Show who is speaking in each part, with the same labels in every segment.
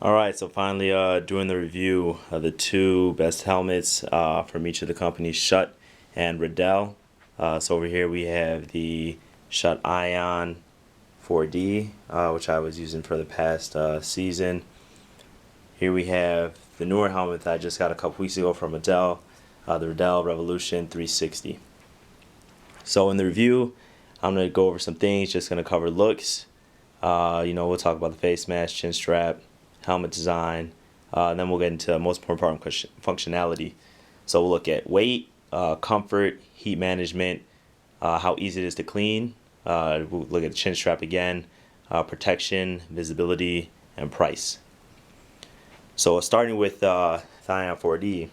Speaker 1: Alright, so finally doing the review of the two best helmets from each of the companies, Schutt and Riddell. So over here we have the Schutt Ion 4D, which I was using for the past season. Here we have the newer helmet that I just got a couple weeks ago from Riddell, the Riddell Revolution 360. So in the review, I'm going to go over some things, just going to cover looks. We'll talk about the face mask, chin strap, helmet design, and then we'll get into the most important functionality. So we'll look at weight, comfort, heat management, how easy it is to clean. We'll look at the chin strap again, protection, visibility, and price. So starting with the Ion 4D.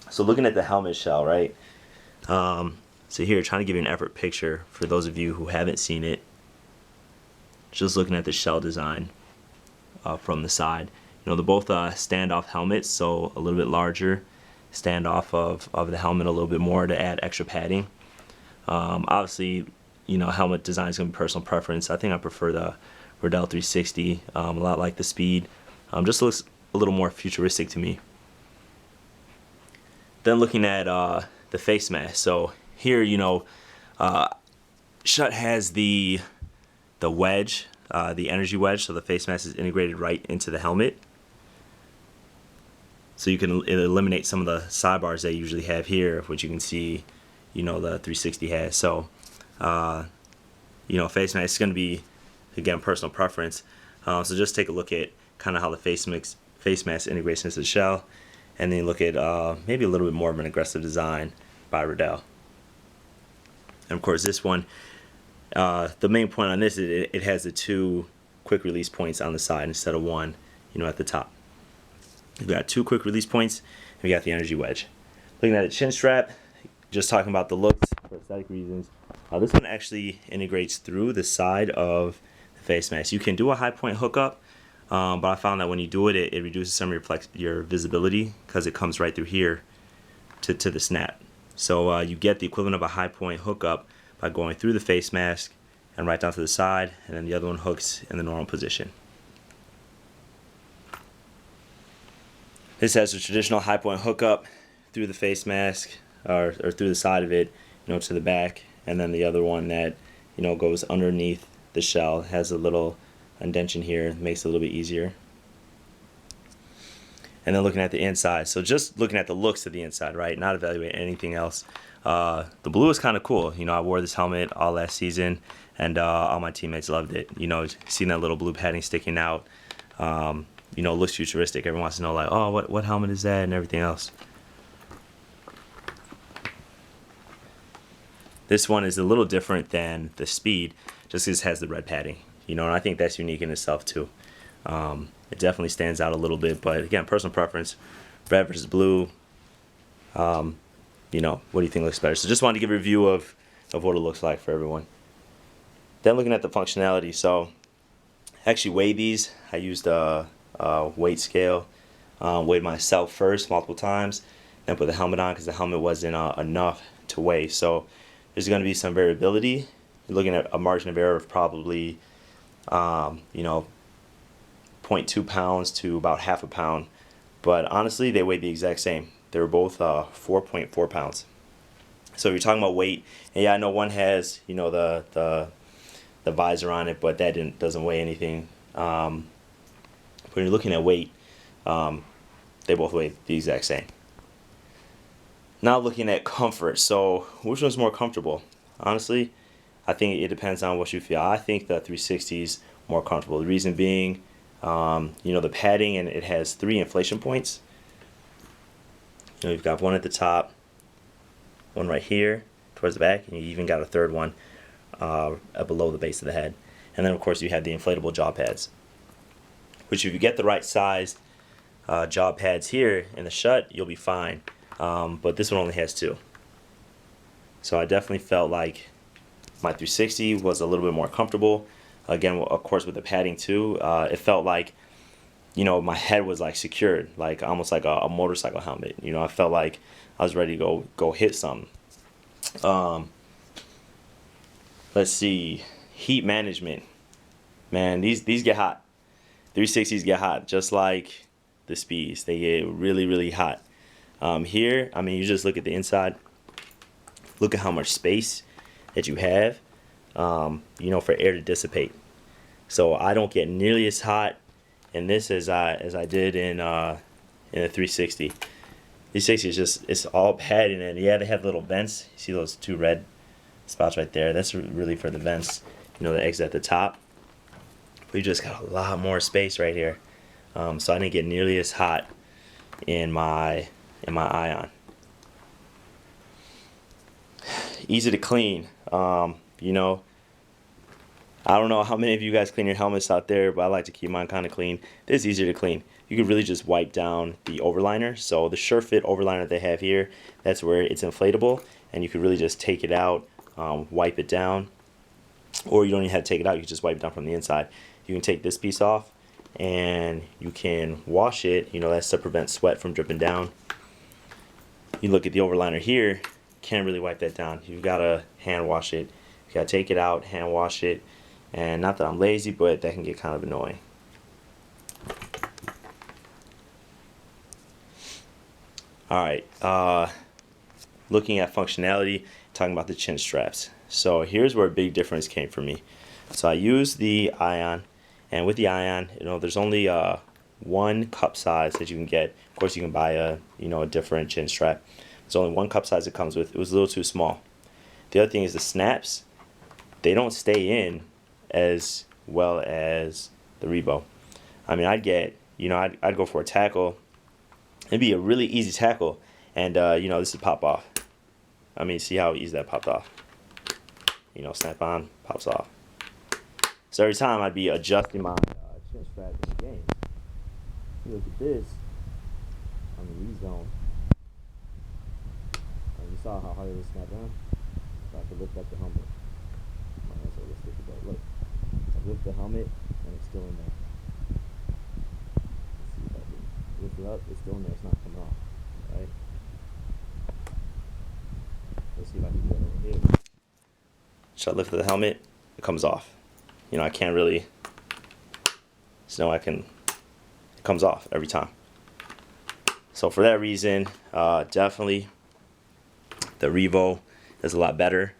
Speaker 1: So looking at the helmet shell, right? So here, trying to give you an effort picture for those of you who haven't seen it. Just looking at the shell design from the side. They're both standoff helmets, so a little bit larger, standoff of the helmet a little bit more to add extra padding. Obviously, helmet design is going to be personal preference. I think I prefer the Riddell 360, a lot like the Speed. Just looks a little more futuristic to me. Then looking at the face mask. So here, Schutt has the wedge, the energy wedge, so the face mask is integrated right into the helmet. So you can eliminate some of the sidebars they usually have here, which you can see, the 360 has. So, face mask is going to be, again, personal preference. So just take a look at kind of how the face mask integrates into the shell, and then look at maybe a little bit more of an aggressive design by Riddell. And of course, this one, the main point on this is it has the two quick release points on the side instead of one, at the top. We've got two quick release points, and we got the energy wedge. Looking at the chin strap, just talking about the looks for aesthetic reasons. This one actually integrates through the side of the face mask. You can do a high point hookup, but I found that when you do it, it reduces some of your visibility because it comes right through here to the snap. So you get the equivalent of a high point hookup by going through the face mask and right down to the side, and then the other one hooks in the normal position. This has a traditional high point hookup through the face mask or through the side of it, to the back, and then the other one that goes underneath the shell, has a little indentation here, makes it a little bit easier. And then looking at the inside, so just looking at the looks of the inside, right? Not evaluating anything else. The blue is kind of cool. I wore this helmet all last season, and all my teammates loved it. Seeing that little blue padding sticking out, looks futuristic. Everyone wants to know, like, oh, what helmet is that, and everything else. This one is a little different than the Speed, just because it has the red padding. And I think that's unique in itself too. It definitely stands out a little bit, but again, personal preference. Red versus blue. What do you think looks better? So just wanted to give a review of what it looks like for everyone. Then looking at the functionality, so I actually weighed these. I used a weight scale, weighed myself first multiple times, then put the helmet on because the helmet wasn't enough to weigh. So there's going to be some variability. You're looking at a margin of error of probably 0.2 pounds to about half a pound, but honestly they weighed the exact same. They were both 4.4 pounds. So if you're talking about weight, and yeah, I know one has the visor on it, but that doesn't weigh anything. When you're looking at weight, they both weigh the exact same. Now looking at comfort, so which one's more comfortable? Honestly, I think it depends on what you feel. I think the 360 is more comfortable. The reason being, the padding, and it has 3 inflation points. You've got one at the top, one right here towards the back, and you even got a third one below the base of the head. And then of course you have the inflatable jaw pads, which if you get the right size jaw pads here in the Schutt, you'll be fine. But this one only has 2. So I definitely felt like my 360 was a little bit more comfortable. Again, of course, with the padding too, it felt like, my head was like secured, like almost like a motorcycle helmet. I felt like I was ready to go hit something. Let's see, heat management. Man, these get hot. 360s get hot, just like the Speeds. They get really, really hot. Here, I mean, you just look at the inside. Look at how much space that you have, you know, for air to dissipate. So I don't get nearly as hot in this as I did in the 360. 360 is just, it's all padded, and yeah, they have little vents. You see those two red spots right there? That's really for the vents, you know, the exit at the top. But you just got a lot more space right here. So I didn't get nearly as hot in my Ion. Easy to clean. You know, I don't know how many of you guys clean your helmets out there, but I like to keep mine kind of clean. This is easier to clean. You can really just wipe down the overliner. So the Sure Fit overliner they have here, that's where it's inflatable, and you can really just take it out, wipe it down, or you don't even have to take it out. You can just wipe it down from the inside. You can take this piece off, and you can wash it. You know, that's to prevent sweat from dripping down. You look at the overliner here, can't really wipe that down. You've got to hand wash it. You got to take it out, hand wash it. And not that I'm lazy, but that can get kind of annoying. Alright, looking at functionality, talking about the chin straps. So here's where a big difference came for me. So I used the Ion, and with the Ion, you know, there's only one cup size that you can get. Of course, you can buy a different chin strap. There's only one cup size it comes with. It was a little too small. The other thing is the snaps, they don't stay in as well as the Revo. I mean, I'd get, you know, I'd go for a tackle. It'd be a really easy tackle, and you know, this would pop off. I mean, see how easy that popped off. You know, snap on, pops off. So every time I'd be adjusting my chin strap in the game. You look at this. I mean, these don't. You saw how hard it was snap on. So I could lift up the helmet. Look, I lift the helmet and it's still in there. Let's see if I can lift it up. It's still in there. It's not coming off. Right? Let's see if I can do that over here. So I lift the helmet. It comes off. You know, I can't really. So I can. It comes off every time. So for that reason, definitely the Revo is a lot better.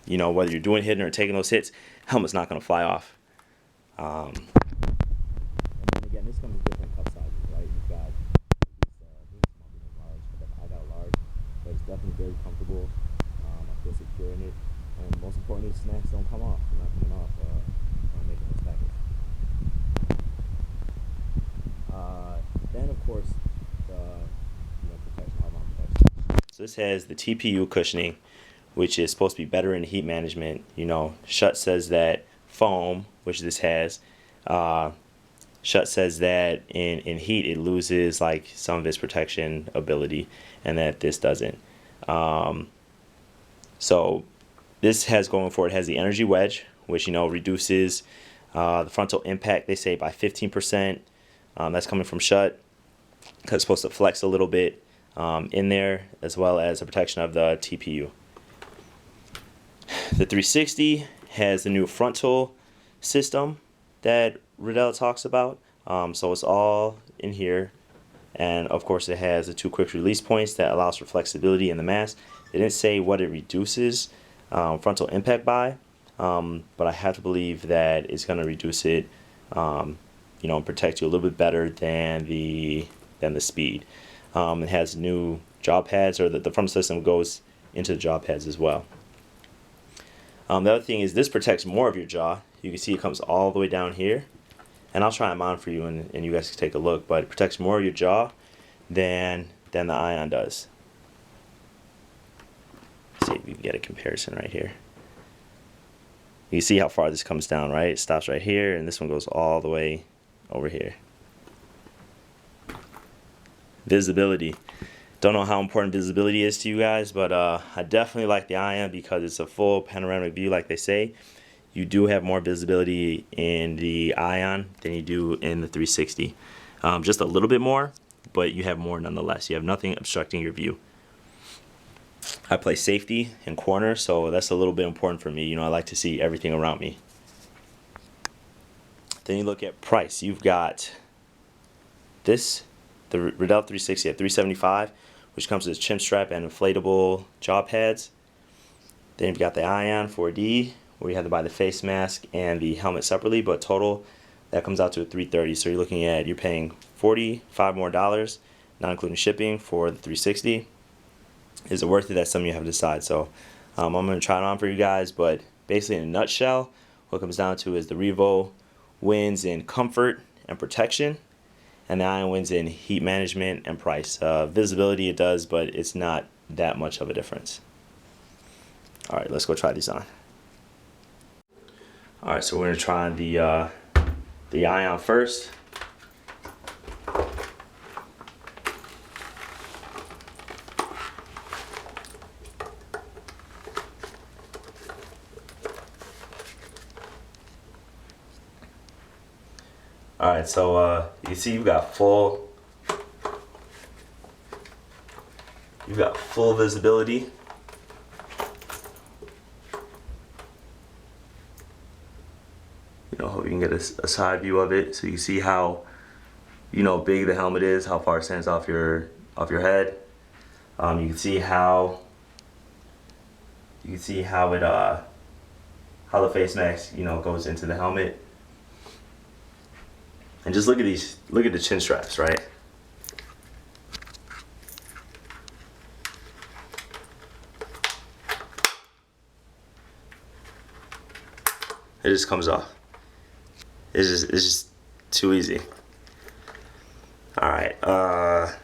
Speaker 1: You know, whether you're doing hitting or taking those hits, helmet's not going to fly off. And then again, this comes with different cup sizes, right? You've got these small, medium, large. I got a large, but it's definitely very comfortable. I feel secure in it, and most importantly, snaps don't come off. They're not coming off when I'm making those tackles. Then of course, the protection, hard-on protection. So this has the TPU cushioning, which is supposed to be better in heat management. You know, Schutt says that foam, which this has, Schutt says that in heat it loses like some of its protection ability, and that this doesn't. So this has going for it has the energy wedge, which, you know, reduces the frontal impact, they say, by 15%. That's coming from Schutt, because it's supposed to flex a little bit in there, as well as the protection of the TPU. The 360 has the new frontal system that Riddell talks about. So it's all in here. And of course it has the 2 quick release points that allows for flexibility in the mask. They didn't say what it reduces frontal impact by, but I have to believe that it's going to reduce it, you know, and protect you a little bit better than the Speed. It has new jaw pads, or the frontal system goes into the jaw pads as well. The other thing is this protects more of your jaw. You can see it comes all the way down here. And I'll try them on for you, and you guys can take a look. But it protects more of your jaw than the Ion does. Let's see if we can get a comparison right here. You can see how far this comes down, right? It stops right here, and this one goes all the way over here. Visibility. Don't know how important visibility is to you guys, but I definitely like the Ion because it's a full panoramic view, like they say. You do have more visibility in the Ion than you do in the 360. Just a little bit more, but you have more nonetheless. You have nothing obstructing your view. I play safety and corner, so that's a little bit important for me. You know, I like to see everything around me. Then you look at price. You've got this, the Riddell 360 at $375, which comes with chin strap and inflatable jaw pads. Then you've got the Ion 4D, where you have to buy the face mask and the helmet separately, but total that comes out to $330. So you're paying $45 more, not including shipping, for the 360. Is it worth it? That's something you have to decide. So I'm going to try it on for you guys, but basically in a nutshell, what it comes down to is the Revo wins in comfort and protection, and the Ion wins in heat management and price. Visibility it does, but it's not that much of a difference. All right, let's go try these on. All right, so we're gonna try the Ion first. All right, so you can see you've got full visibility. Hope you can get a side view of it, so you can see how big the helmet is, how far it stands off your head. You can see how how the face mask goes into the helmet. And just look at the chin straps, right? It just comes off. It's just too easy. All right. Let's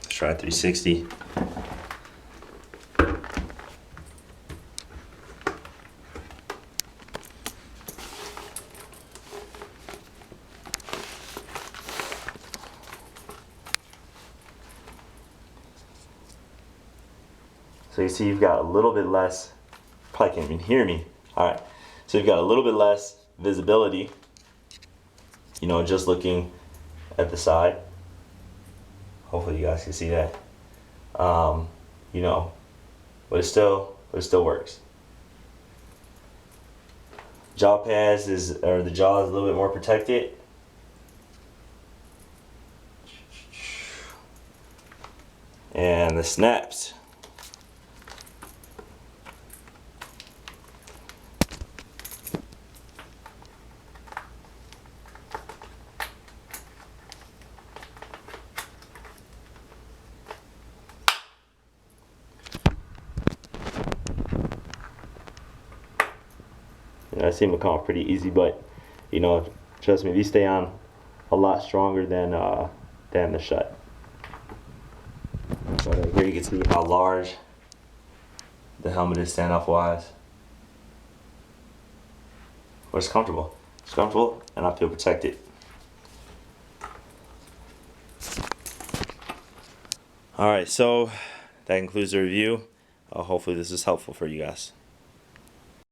Speaker 1: try 360. So you see you've got a little bit less, probably can't even hear me. All right, so you've got a little bit less visibility, just looking at the side. Hopefully you guys can see that. But it still works. Jaw pads the jaw is a little bit more protected. And the snaps. I seem to come off pretty easy, but trust me, these stay on a lot stronger than the Schutt. So here you can see how large the helmet is standoff wise. But it's comfortable. It's comfortable, and I feel protected. All right, so that concludes the review. Hopefully this is helpful for you guys.